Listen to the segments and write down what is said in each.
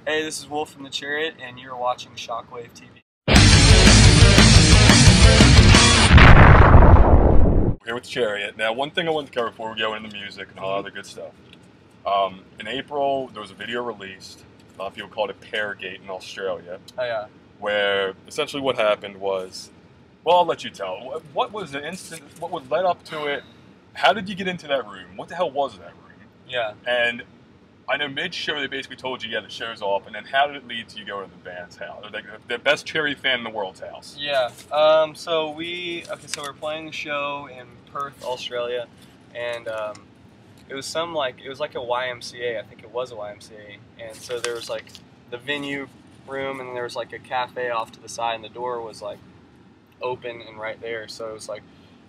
Hey, this is Wolf from the Chariot, and you're watching Shockwave TV. We're here with Chariot. Now, one thing I wanted to cover before we go into the music and all other good stuff. In April, there was a video released. A lot of people called it Peargate in Australia. Oh, yeah. Where essentially what happened was, well, I'll let you tell. What was the instant? What was led up to it? How did you get into that room? What the hell was that room? Yeah. And I know mid-show they basically told you, yeah, the show's off, and then how did it lead to you going to the band's house, or the best Chariot fan in the world's house? Yeah. So we're playing a show in Perth, Australia, and it was like a YMCA. I think it was a YMCA, and so there was like the venue room, and there was like a cafe off to the side, and the door was like open and right there. So it was like,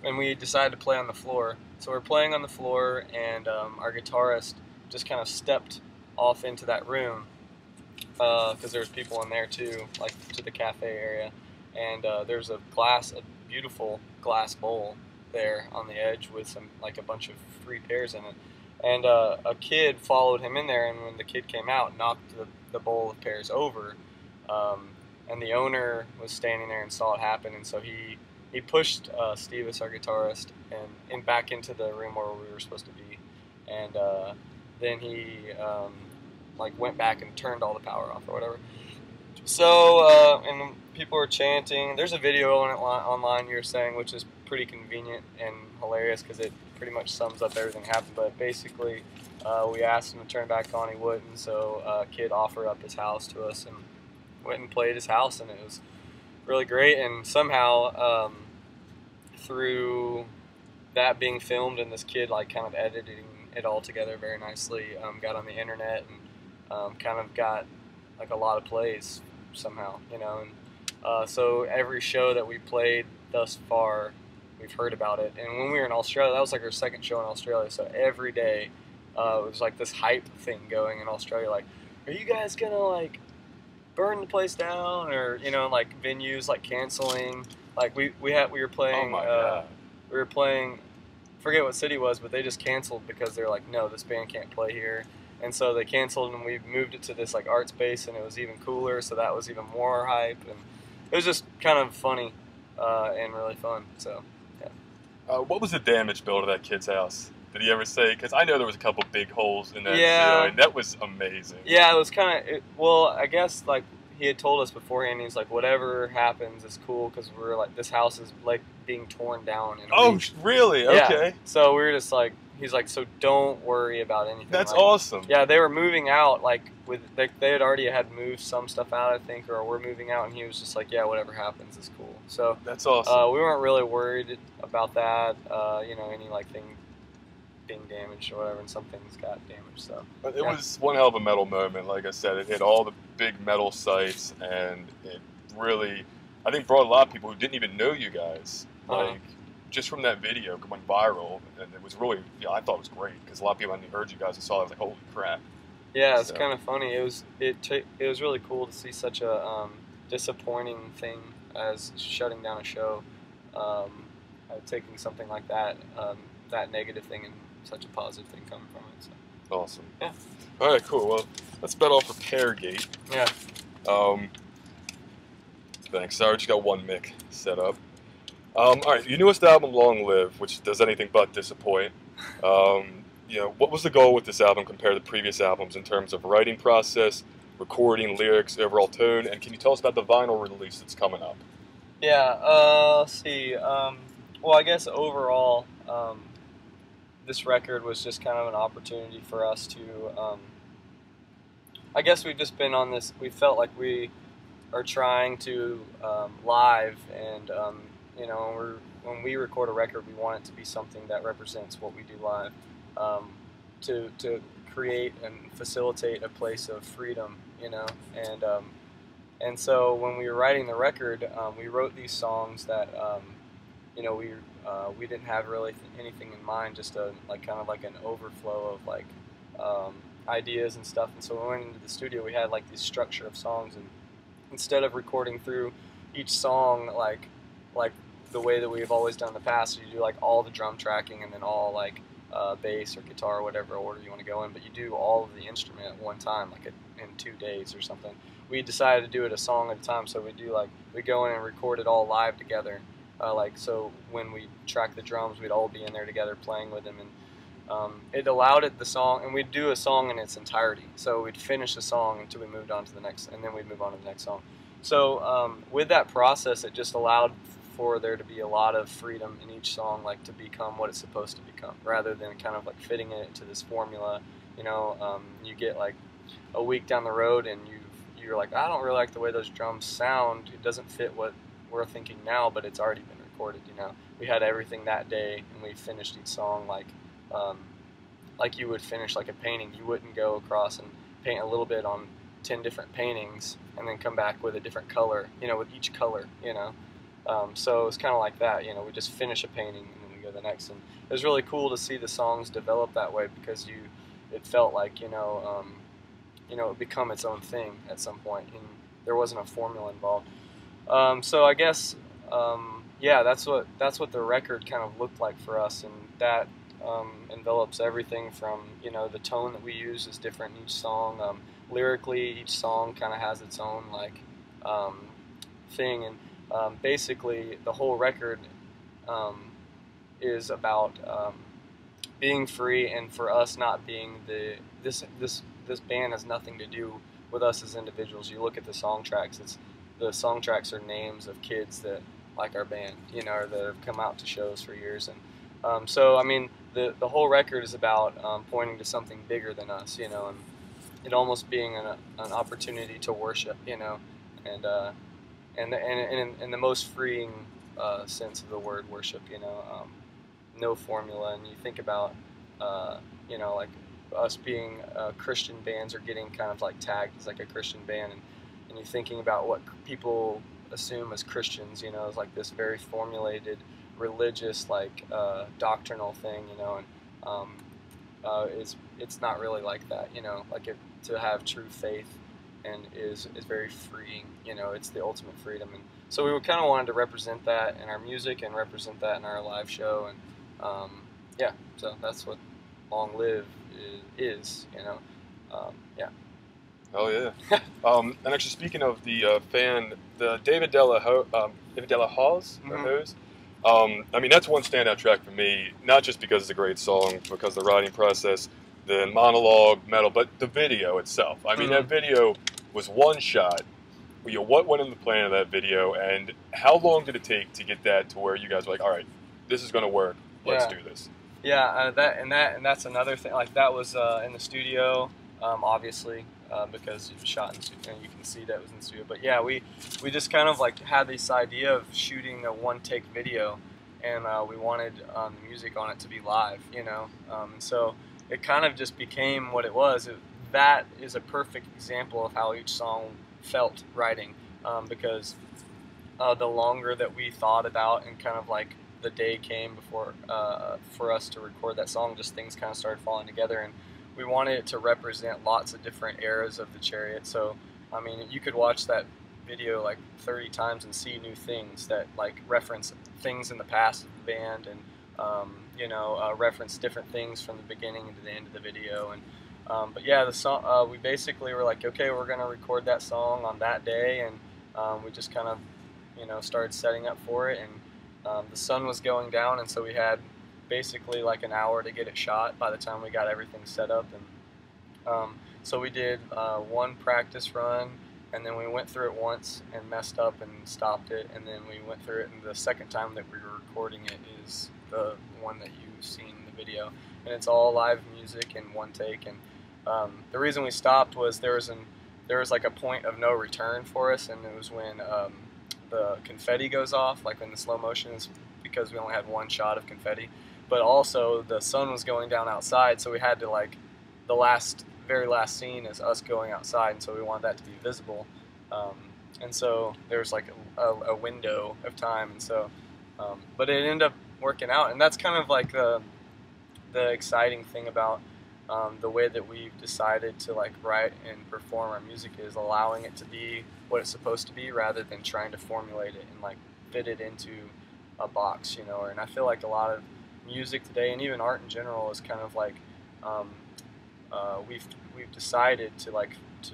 and we decided to play on the floor. So we're playing on the floor, and our guitarist just kind of stepped off into that room because there was people in there too, like to the cafe area, and there's a beautiful glass bowl there on the edge with a bunch of free pears in it, and a kid followed him in there, and when the kid came out, knocked the bowl of pears over, and the owner was standing there and saw it happen, and so he pushed Stevis, our guitarist, and back into the room where we were supposed to be, and then he went back and turned all the power off or whatever. So and people were chanting. There's a video on it online, you're saying, which is pretty convenient and hilarious because it pretty much sums up everything that happened. But basically, we asked him to turn back on, he wouldn't. So a kid offered up his house to us and went and played his house, and it was really great. And somehow through that being filmed and this kid kind of editing it all together very nicely, got on the internet and kind of got like a lot of plays somehow, and so every show that we played thus far, we've heard about it. And when we were in Australia, that was like our second show in Australia, so every day it was like this hype thing going in Australia, like, are you guys gonna like burn the place down, or like venues like canceling, like we were playing, Oh my God. we were playing, forget what city it was, but they just canceled because they're like, no, this band can't play here. And so they canceled, and we moved it to this like art space, and it was even cooler, so that was even more hype, and it was just kind of funny and really fun. So yeah. What was the damage bill to that kid's house? Did he ever say? Because I know there was a couple big holes in that ceiling. That was amazing. Yeah, it was kind of, well, I guess like he had told us beforehand, he's like, whatever happens is cool, because we're like, this house is like being torn down in a week. Really? Yeah. Okay. So we were just like, he's like, so don't worry about anything. That's like, awesome. Yeah, they were moving out, like they had already moved some stuff out, I think, or we're moving out, and he was just like, yeah, whatever happens is cool. So that's awesome. We weren't really worried about that, any like thing being damaged or whatever, and some things got damaged. So it was one hell of a metal moment. Like I said, it hit all the big metal sites, and it really, I think, brought a lot of people who didn't even know you guys, like just from that video, went viral, and it was really, I thought it was great, because a lot of people hadn't heard you guys and saw it, was like, holy crap. Yeah, it's kind of funny. It was really cool to see such a disappointing thing as shutting down a show, taking something like that, that negative thing, and such a positive thing coming from it. So. Awesome. Yeah. All right, cool. Well, let's bet off for Peargate. Yeah. Thanks. Sorry, I just got one mic set up. All right, your newest album, Long Live, which does anything but disappoint. What was the goal with this album compared to previous albums in terms of writing process, recording, lyrics, overall tone, and can you tell us about the vinyl release that's coming up? Yeah, let's see. Well, I guess overall, this record was just kind of an opportunity for us to, I guess we've just been on this, we felt like we are trying to live, and when we record a record, we want it to be something that represents what we do live, to create and facilitate a place of freedom, and so when we were writing the record, we wrote these songs that we didn't have really anything in mind, just kind of like an overflow of ideas and stuff. And so when we went into the studio, we had like this structure of songs, and instead of recording through each song like the way that we've always done in the past, you do like all the drum tracking and then all like bass or guitar, whatever order you want to go in, but you do all of the instrument at one time, like in 2 days or something. We decided to do it a song at a time, so we go in and record it all live together. So when we track the drums, we'd all be in there together playing with them, and it allowed the song, and we'd do a song in its entirety. So we'd finish the song until we moved on to the next, and then we'd move on to the next song. So with that process, it just allowed for there to be a lot of freedom in each song, like to become what it's supposed to become, rather than kind of like fitting it into this formula. You get like a week down the road, and you're like, I don't really like the way those drums sound. It doesn't fit what we're thinking now, but it's already been recorded. We had everything that day, and we finished each song like you would finish like a painting. You wouldn't go across and paint a little bit on 10 different paintings and then come back with a different color, with each color, so it's kind of like that, we just finish a painting and then we go to the next. And it was really cool to see the songs develop that way, because it felt like, it would become its own thing at some point, and there wasn't a formula involved. So I guess, yeah, that's what the record kind of looked like for us, and that envelops everything from, the tone that we use is different in each song. Lyrically, each song kind of has its own thing, and basically the whole record is about being free, and for us not being this band has nothing to do with us as individuals. You look at the song tracks; the song tracks are names of kids that like our band, or that have come out to shows for years. And so I mean, the whole record is about pointing to something bigger than us, and it almost being an opportunity to worship, and in the most freeing sense of the word worship, no formula. And you think about, like us being Christian bands are getting kind of like tagged as like a Christian band, and you're thinking about what people assume as Christians, is like this very formulated religious doctrinal thing, and it's not really like that, to have true faith and is very freeing, it's the ultimate freedom. And so we kind of wanted to represent that in our music and represent that in our live show, and yeah, so that's what Long Live is, yeah. Oh yeah. And actually, speaking of the fan, the David Della Hawes, Mhm. Hose. I mean, that's one standout track for me, not just because it's a great song, because of the writing process, the monologue, metal, but the video itself. I mean, that video was one shot. What went into the plan of that video, and how long did it take to get that to where you guys were like, all right, this is going to work, let's do this? Yeah, that's another thing. Like that was in the studio, obviously, because it was shot in studio, and you can see that it was in the studio. But yeah, we just kind of like had this idea of shooting a one-take video, and we wanted the music on it to be live, and so it kind of just became what it was. That is a perfect example of how each song felt writing, because the longer that we thought about, and kind of like the day came before for us to record that song, just things kind of started falling together, and we wanted it to represent lots of different eras of the Chariot. So I mean, you could watch that video like 30 times and see new things that like reference things in the past of the band, and reference different things from the beginning to the end of the video. And but yeah, the song, we basically were like, okay, we're gonna record that song on that day, and we just kind of started setting up for it. And the sun was going down, and so we had basically like an hour to get it shot by the time we got everything set up. And so we did one practice run, and then we went through it once and messed up and stopped it, and then we went through it, and the second time that we were recording it is the one that you've seen in the video, and it's all live music in one take. And the reason we stopped was there was like a point of no return for us, and it was when the confetti goes off, like when the slow motion is, because we only had one shot of confetti, but also the sun was going down outside, so we had to like the very last scene is us going outside, and so we wanted that to be visible, and so there's like a window of time, and so but it ended up working out, and that's kind of like the exciting thing about the way that we've decided to like write and perform our music, is allowing it to be what it's supposed to be, rather than trying to formulate it and like fit it into a box, and I feel like a lot of music today, and even art in general, is kind of like um, we've decided to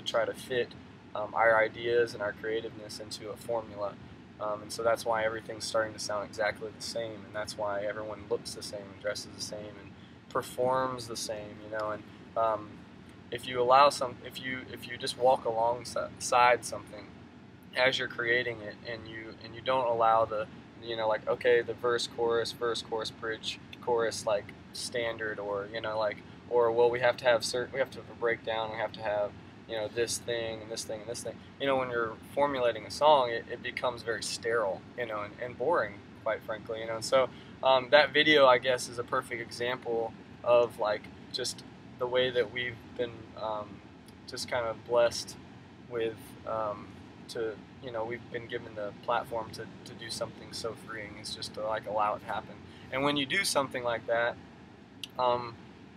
try to fit our ideas and our creativeness into a formula. And so that's why everything's starting to sound exactly the same, and that's why everyone looks the same and dresses the same and performs the same, you know. And if you allow if you just walk alongside something as you're creating it, and you don't allow the, you know, like, okay, the verse, chorus, bridge, chorus, like standard, or, you know, like, or, well, we have to have a breakdown, we have to have, you know, this thing and this thing and this thing. You know, when you're formulating a song, it becomes very sterile, you know, and boring, quite frankly, you know. And so that video, I guess, is a perfect example of like just the way that we've been just kind of blessed with to, you know, we've been given the platform to do something so freeing. It's just to like allow it to happen. And when you do something like that,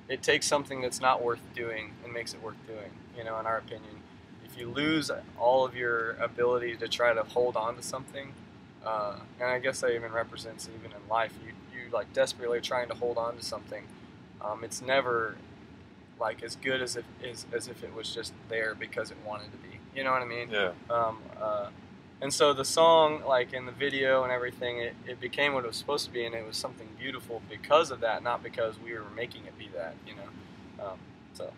it takes something that's not worth doing and makes it worth doing, you know, in our opinion. If you lose all of your ability to try to hold on to something, and I guess that even represents even in life, you like desperately trying to hold on to something, it's never like as good as if it was just there because it wanted to be. You know what I mean? Yeah. And so the song, like in the video and everything, it became what it was supposed to be, and it was something beautiful because of that, not because we were making it be that, you know. So.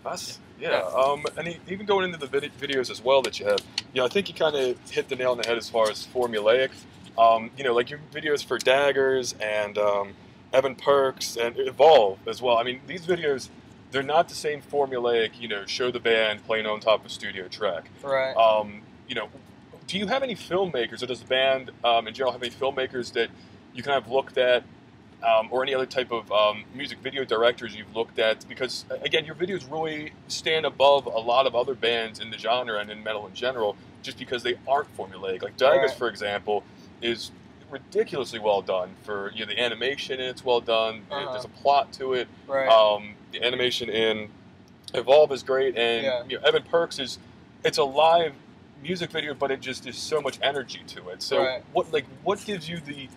That's, yeah. And even going into the videos as well that you have, you know, I think you kind of hit the nail on the head as far as formulaic. You know, like your videos for Daggers and Evan Perks and Evolve as well. I mean, these videos, they're not the same formulaic, you know, show the band playing on top of a studio track. Right. You know, do you have any filmmakers, or does the band in general have any filmmakers that you kind of looked at, or any other type of music video directors you've looked at? Because, again, your videos really stand above a lot of other bands in the genre and in metal in general, just because they aren't formulaic. Like Daggers, for example, is ridiculously well done for, you know, the animation, and it's well done. There's a plot to it. Right. The animation in Evolve is great, and you know, Evan Perks it's a live music video, but it just is so much energy to it. So what gives you the,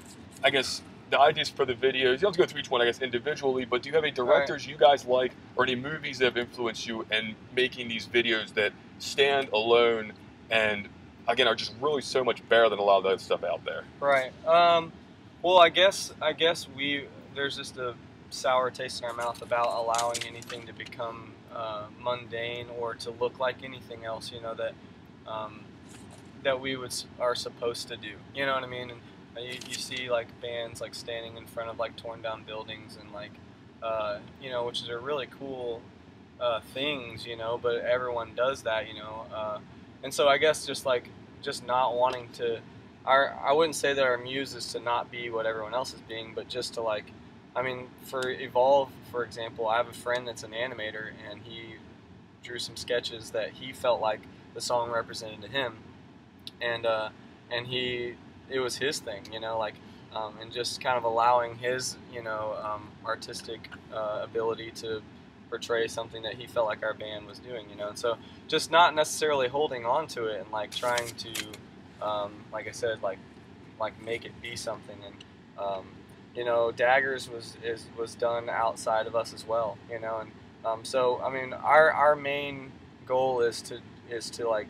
I guess, the ideas for the videos? You don't have to go through each one, I guess, individually, but do you have any directors you guys like, or any movies that have influenced you in making these videos that stand alone and, again, are just really so much better than a lot of that stuff out there? Right. Well, I guess there's just a sour taste in our mouth about allowing anything to become mundane or to look like anything else, you know, that we are supposed to do. You know what I mean? And you see like bands like standing in front of like torn down buildings and like you know, which are really cool things, you know, but everyone does that, you know. And so I guess just not wanting to, I wouldn't say that our muse is to not be what everyone else is being, but just to like, I mean, for Evolve, for example, I have a friend that's an animator, and he drew some sketches that he felt like the song represented to him, and it was his thing, you know, like, and just kind of allowing his, you know, artistic ability to portray something that he felt like our band was doing, you know. And so just not necessarily holding on to it and like trying to, like I said, like make it be something. And you know, Daggers was done outside of us as well, you know. And so I mean, our main goal is to like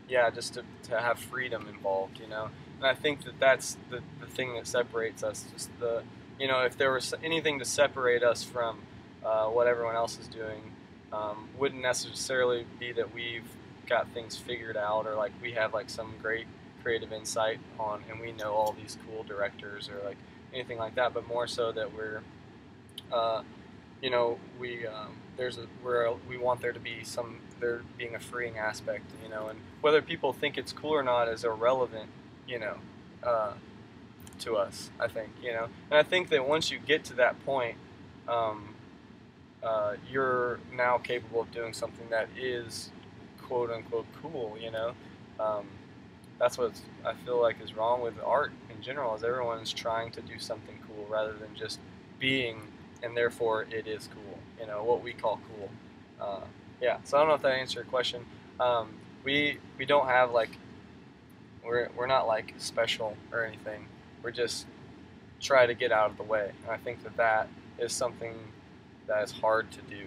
yeah, just to have freedom involved, you know. And I think that's the thing that separates us. Just the, you know, if there was anything to separate us from what everyone else is doing, wouldn't necessarily be that we've got things figured out, or like we have like some great creative insight on, and we know all these cool directors, or like anything like that, but more so that we're you know, we want there to be there being a freeing aspect, you know. And whether people think it's cool or not is irrelevant, you know, to us, I think, you know. And I think that once you get to that point, you're now capable of doing something that is quote unquote cool, you know. That's what I feel like is wrong with art in general, is everyone's trying to do something cool rather than just being, and therefore it is cool, you know, what we call cool. Yeah, so I don't know if that answered your question. We don't have like, we're not like special or anything. We're just try to get out of the way. And I think that is something that is hard to do.